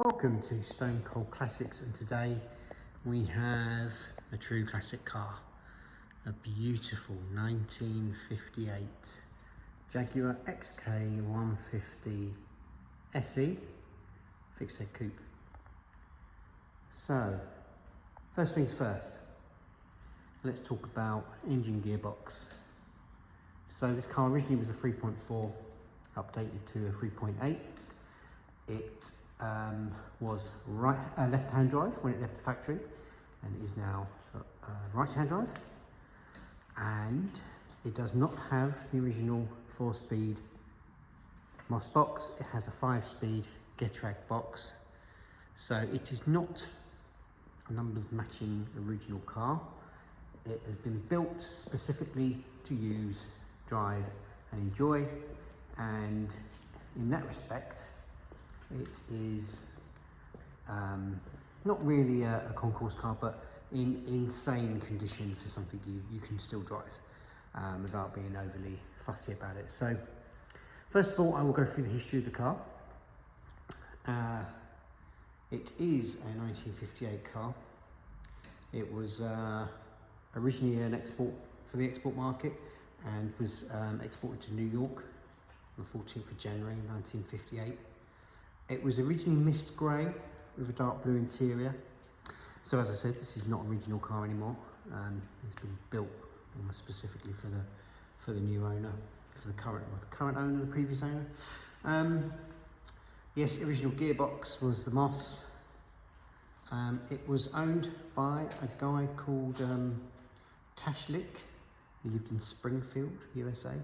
Welcome to Stone Cold Classics, and today we have a true classic car, a beautiful 1958 Jaguar XK150 SE fixed head coupe. So first things first, let's talk about engine gearbox. So this car originally was a 3.4 updated to a 3.8. It was left-hand drive when it left the factory, and it is now right-hand drive. And it does not have the original 4-speed Moss box. It has a 5-speed Getrag box, so it is not a numbers matching original car. It has been built specifically to use, drive and enjoy, and in that respect it is not really a concourse car, but in insane condition for something you can still drive without being overly fussy about it. So first of all, I will go through the history of the car. It is a 1958 car. It was originally an export for the export market and was exported to New York on the 14th of January 1958. It was originally mist grey with a dark blue interior. So as I said, this is not an original car anymore. It's been built almost specifically for the new owner, for the current owner, the previous owner. Yes, original gearbox was the Moss. It was owned by a guy called Tashlik. He lived in Springfield, USA.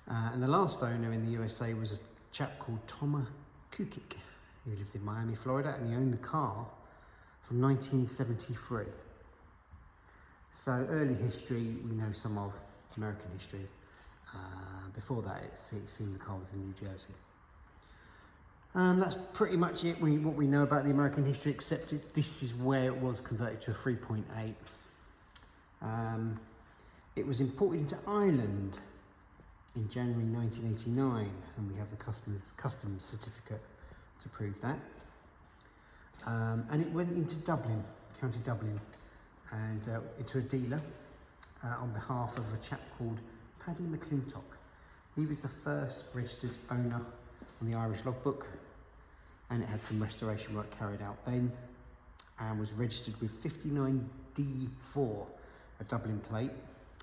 And the last owner in the USA was a chap called Thomas Kukik, who lived in Miami, Florida, and he owned the car from 1973. So early history, we know some of American history. Before that, it seemed the car was in New Jersey. That's pretty much it, what we know about the American history, except this is where it was converted to a 3.8. It was imported into Ireland in January 1989, and we have the customs certificate to prove that. And it went into Dublin, County Dublin, and into a dealer on behalf of a chap called Paddy McClintock. He was the first registered owner on the Irish logbook, and it had some restoration work carried out then, and was registered with 59D4, a Dublin plate,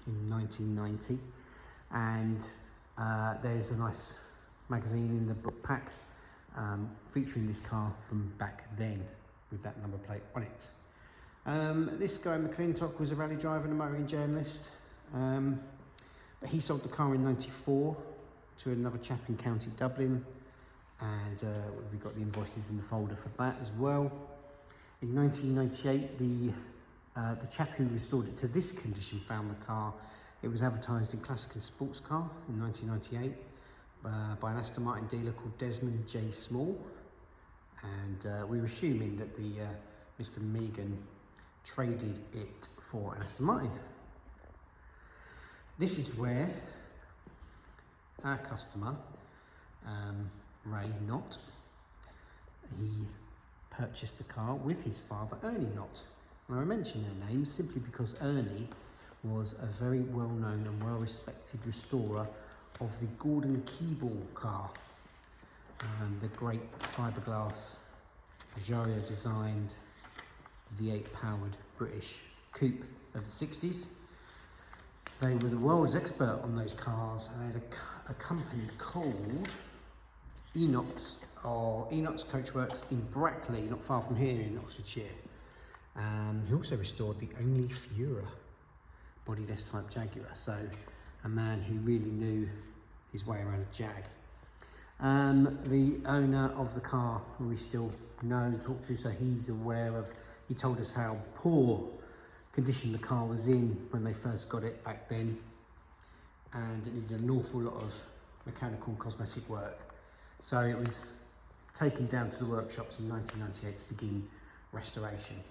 in 1990. And there's a nice magazine in the book pack featuring this car from back then with that number plate on it. This guy McClintock was a rally driver and a motoring journalist, but he sold the car in '94 to another chap in County Dublin, and we've got the invoices in the folder for that as well. In 1998, the chap who restored it to this condition found the car. It was advertised in Classic and Sports Car in 1998 by an Aston Martin dealer called Desmond J. Small, and we were assuming that the Mr. Megan traded it for an Aston Martin. This is where our customer, Ray Knott, he purchased the car with his father, Ernie Knott. And I mention their names simply because Ernie was a very well-known and well-respected restorer of the Gordon Keeble car, the great fiberglass Jaguar designed V8 powered British coupe of the 60s. They were the world's expert on those cars, and they had a company called Enox Coachworks in Brackley, not far from here in Oxfordshire. He also restored the only Fura bodyless type Jaguar, so a man who really knew his way around a Jag. The owner of the car, who we still know and talk to, so he's aware of, he told us how poor condition the car was in when they first got it back then, and it needed an awful lot of mechanical and cosmetic work. So it was taken down to the workshops in 1998 to begin restoration.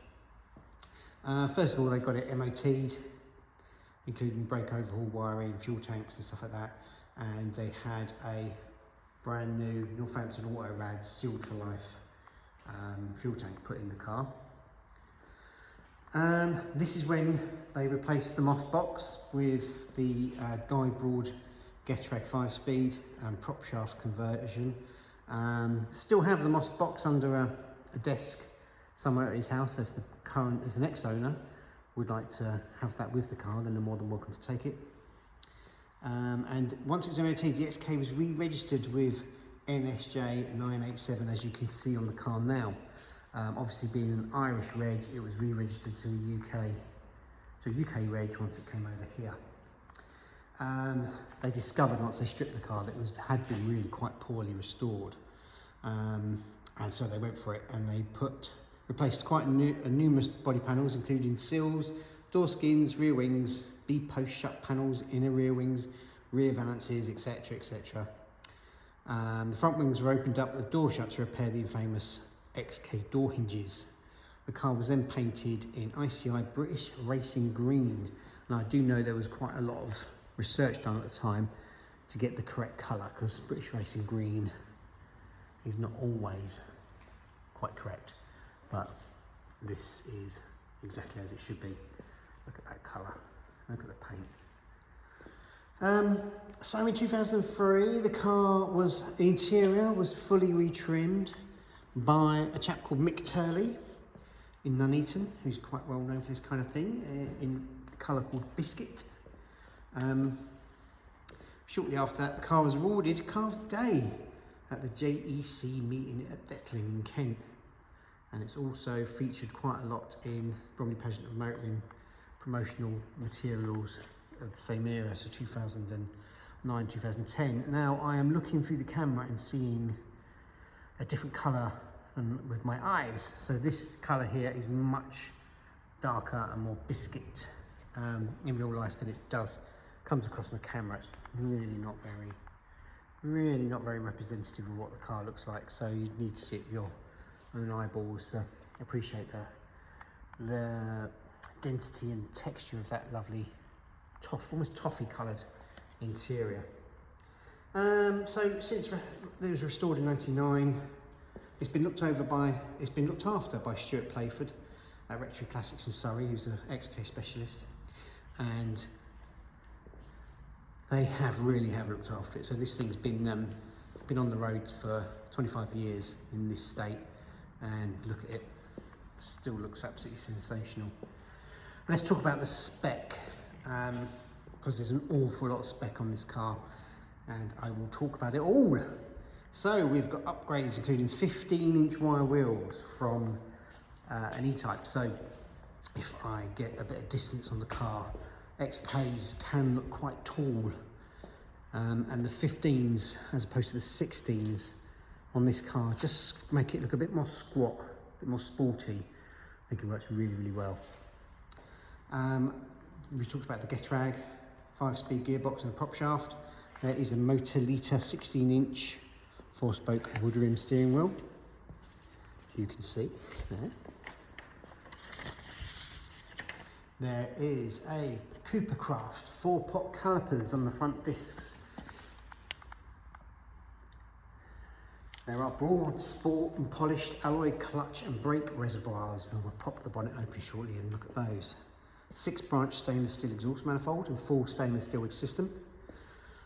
First of all, they got it MOT'd, including brake overhaul, wiring, fuel tanks and stuff like that, and they had a brand new Northampton Auto Rad sealed for life fuel tank put in the car. This is when they replaced the Moss box with the Guy Broad Getrag 5-speed and prop shaft conversion. Still have the Moss box under a desk somewhere at his house. If the next owner would like to have that with the car, then they're more than welcome to take it. And once it was MOT, the XK was re-registered with NSJ 987, as you can see on the car now. Obviously, being an Irish reg, it was re-registered to a UK reg once it came over here. They discovered once they stripped the car that it had been really quite poorly restored, and so they went for it and they replaced quite numerous body panels, including sills, door skins, rear wings, B-post shut panels, inner rear wings, rear valances, etc, etc. The front wings were opened up, the door shut to repair the infamous XK door hinges. The car was then painted in ICI British Racing Green, and I do know there was quite a lot of research done at the time to get the correct colour, because British Racing Green is not always quite correct, but this is exactly as it should be. Look at that colour, look at the paint. So in 2003, the interior was fully retrimmed by a chap called Mick Turley in Nuneaton, who's quite well known for this kind of thing, in the colour called Biscuit. Shortly after that, the car was awarded Car of the Day at the JEC meeting at Detling in Kent, and it's also featured quite a lot in Bromley Pageant of Motoring promotional materials of the same era, so 2009, 2010. Now I am looking through the camera and seeing a different colour than with my eyes. So this colour here is much darker and more biscuit in real life than it comes across on the camera. It's really not very representative of what the car looks like. So you need to see it with your own eyeballs to appreciate the density and texture of that lovely almost toffee coloured interior. So since it was restored in '99, it's been looked after by Stuart Playford at Rectory Classics in Surrey, who's an XK specialist, and they really have looked after it. So this thing's been on the road for 25 years in this state, and look at it, still looks absolutely sensational. Let's talk about the spec, because there's an awful lot of spec on this car, and I will talk about it all. So we've got upgrades including 15-inch wire wheels from an E-Type. So if I get a bit of distance on the car, XKs can look quite tall, and the 15s as opposed to the 16s on this car just make it look a bit more squat, a bit more sporty. I think it works really well. We talked about the Getrag 5-speed gearbox and the prop shaft. There is a Motorlita 16-inch 4-spoke wood rim steering wheel, as you can see there. There is a Coopercraft 4-pot calipers on the front discs. There are broad, sport and polished alloy clutch and brake reservoirs. We'll pop the bonnet open shortly and look at those. 6-branch stainless steel exhaust manifold and full stainless steel system.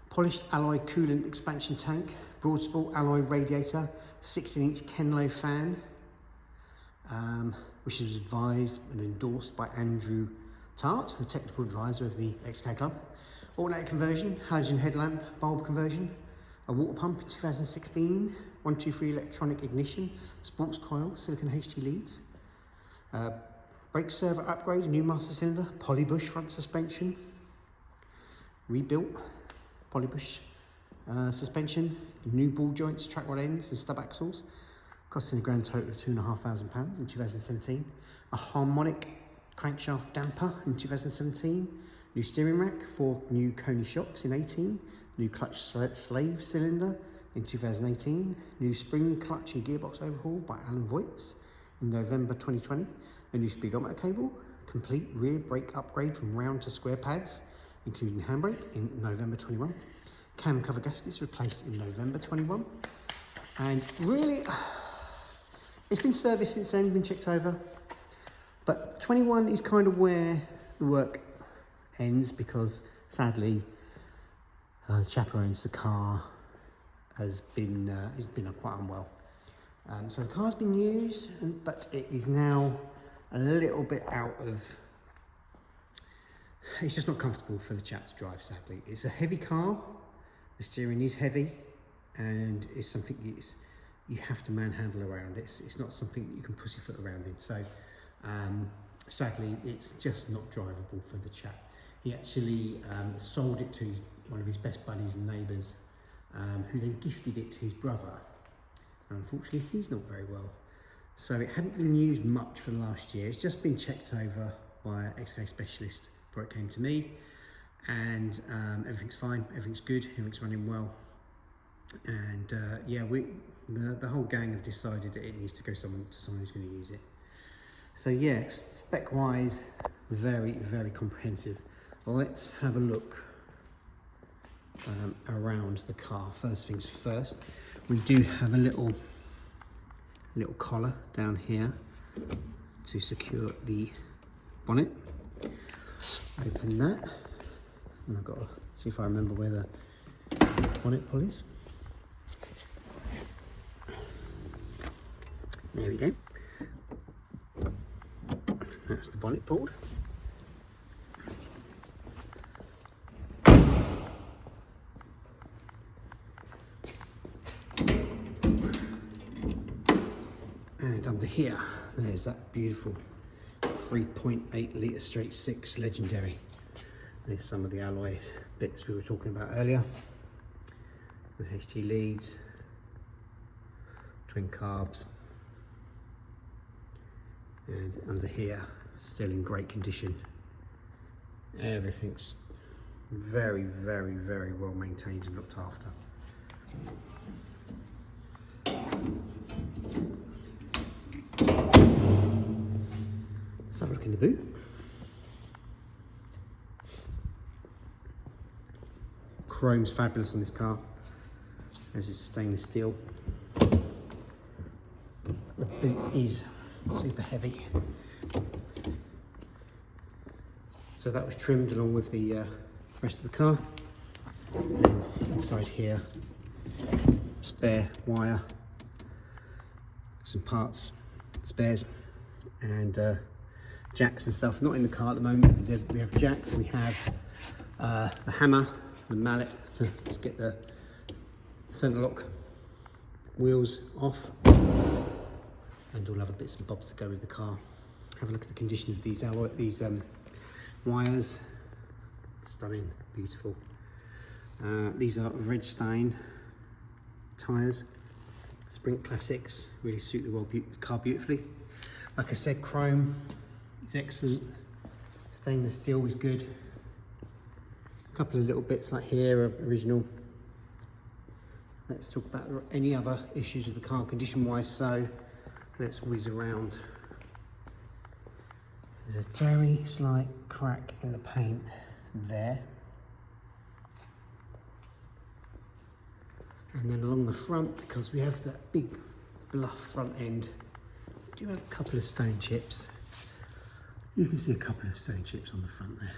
Polished alloy coolant expansion tank, broad sport alloy radiator, 16-inch Kenlow fan, which is advised and endorsed by Andrew Tart, the technical advisor of the XK Club. Alternator conversion, halogen headlamp, bulb conversion, a water pump in 2016, 123 electronic ignition, sports coil, silicon HT leads, brake servo upgrade, a new master cylinder, polybush front suspension, rebuilt polybush suspension, new ball joints, track rod ends and stub axles, costing a grand total of £2,500 in 2017. A harmonic crankshaft damper in 2017, new steering rack, 4 new Coney shocks in 18, new clutch slave cylinder in 2018, new spring clutch and gearbox overhaul by Alan Voigts in November 2020, a new speedometer cable, complete rear brake upgrade from round to square pads, including handbrake in November 21, cam cover gaskets replaced in November 21, and really It's been serviced since then, been checked over. But 21 is kind of where the work ends, because sadly, the chap who owns the car has been quite unwell. So the car's been used, but it is now a little bit out of... It's just not comfortable for the chap to drive, sadly. It's a heavy car, the steering is heavy, and it's something you have to manhandle around. It's not something that you can pussyfoot around in. So sadly, it's just not drivable for the chap. He actually sold it to one of his best buddies and neighbours, who then gifted it to his brother. And unfortunately, he's not very well. So it hadn't been used much for the last year. It's just been checked over by an XK specialist before it came to me, and everything's fine, everything's good, everything's running well. And yeah, the whole gang have decided that it needs to go to someone who's going to use it. So yeah, spec wise, very, very comprehensive. Well, let's have a look around the car. First things first, we do have a little collar down here to secure the bonnet. Open that, and I've got to see if I remember where the bonnet pull is. There we go. That's the bonnet pulled. And under here, there's that beautiful 3.8 litre straight six legendary. There's some of the alloys bits we were talking about earlier. The HT leads, twin carbs, and under here, still in great condition. Everything's very, very, very well maintained and looked after. Let's have a look in the boot. Chrome's fabulous on this car, as is stainless steel. The boot is super heavy. So that was trimmed along with the rest of the car. And then inside here, spare wire, some parts, spares, and jacks and stuff. Not in the car at the moment. We have jacks. We have the hammer, the mallet to get the centre lock wheels off, and all other bits and bobs to go with the car. Have a look at the condition of these wires. Stunning, beautiful. These are Redstein tyres, Sprint Classics, really suit the car beautifully. Like I said, chrome is excellent, stainless steel is good. A couple of little bits like here are original. Let's talk about any other issues with the car condition wise. So let's whiz around. There's a very slight crack in the paint there. And then along the front, because we have that big bluff front end, we do have a couple of stone chips. You can see a couple of stone chips on the front there.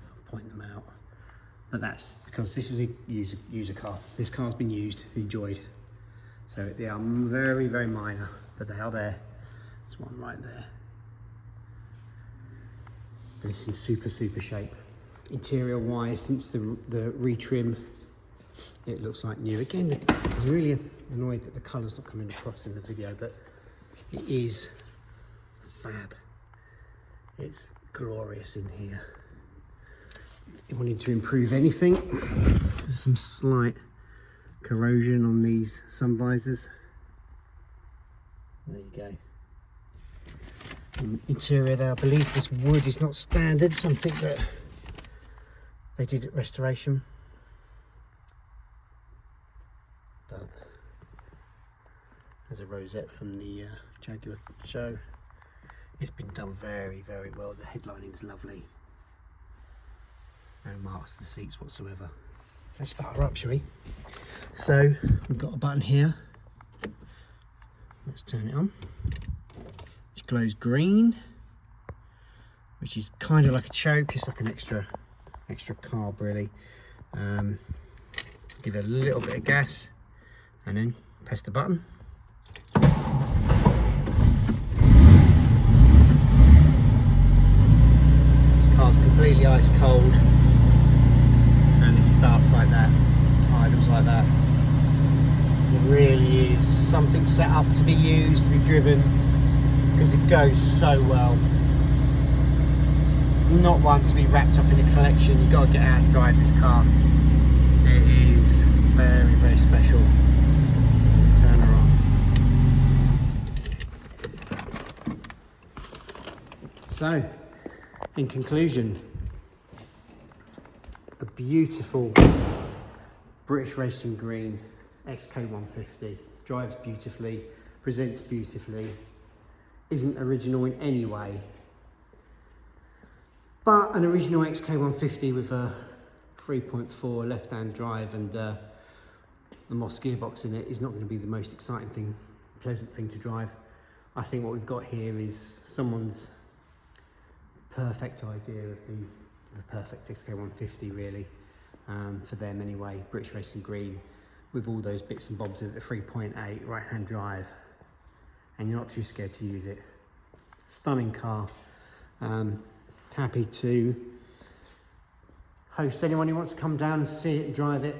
I'll point them out. But that's because this is a user car. This car's been used, enjoyed. So they are very, very minor, but they are there. There's one right there. But it's in super, super shape. Interior wise, since the retrim, it looks like new. Again, I'm really annoyed that the colour's not coming across in the video, but it is fab. It's glorious in here. If you wanted to improve anything, there's some slight corrosion on these sun visors. There you go. Interior there, I believe this wood is not standard, something that they did at restoration. But there's a rosette from the Jaguar show. It's been done very, very well. The headlining's lovely. No marks to the seats whatsoever. Let's start her up, shall we? So we've got a button here. Let's turn it on. glows green, which is kind of like a choke. It's like an extra carb really. Give it a little bit of gas and then press the button. This car's completely ice cold and it starts like that, idles like that. It really is something set up to be used, to be driven, because it goes so well. Not one to be wrapped up in a collection. You've got to get out and drive this car. It is very, very special. Turn her on. So, in conclusion, a beautiful British Racing Green XK150. Drives beautifully, presents beautifully, isn't original in any way. But an original XK150 with a 3.4 left-hand drive and the Moss gearbox in it is not going to be the most exciting thing, pleasant thing to drive. I think what we've got here is someone's perfect idea of the perfect XK150 really, for them anyway. British Racing Green with all those bits and bobs in it, the 3.8 right-hand drive, and you're not too scared to use it. Stunning car. Happy to host anyone who wants to come down and see it and drive it.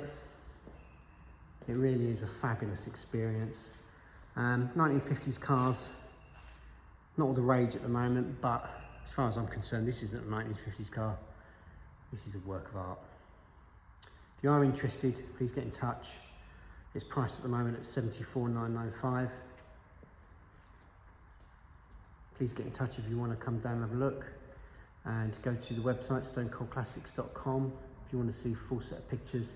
It really is a fabulous experience. 1950s cars, not all the rage at the moment, but as far as I'm concerned, this isn't a 1950s car. This is a work of art. If you are interested, please get in touch. It's priced at the moment at $74,995. Please get in touch if you want to come down and have a look. And go to the website stonecoldclassics.com if you want to see a full set of pictures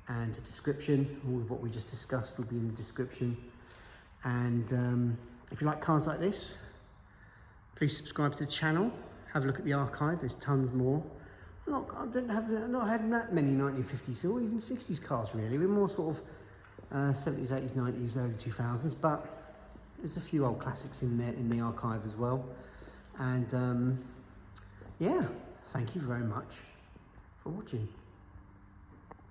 and a description. All of what we just discussed will be in the description. And if you like cars like this, please subscribe to the channel. Have a look at the archive. There's tons more. I've not had that many 1950s or even 60s cars really. We're more sort of 70s, 80s, 90s, early 2000s. But there's a few old classics in there in the archive as well. And yeah, thank you very much for watching.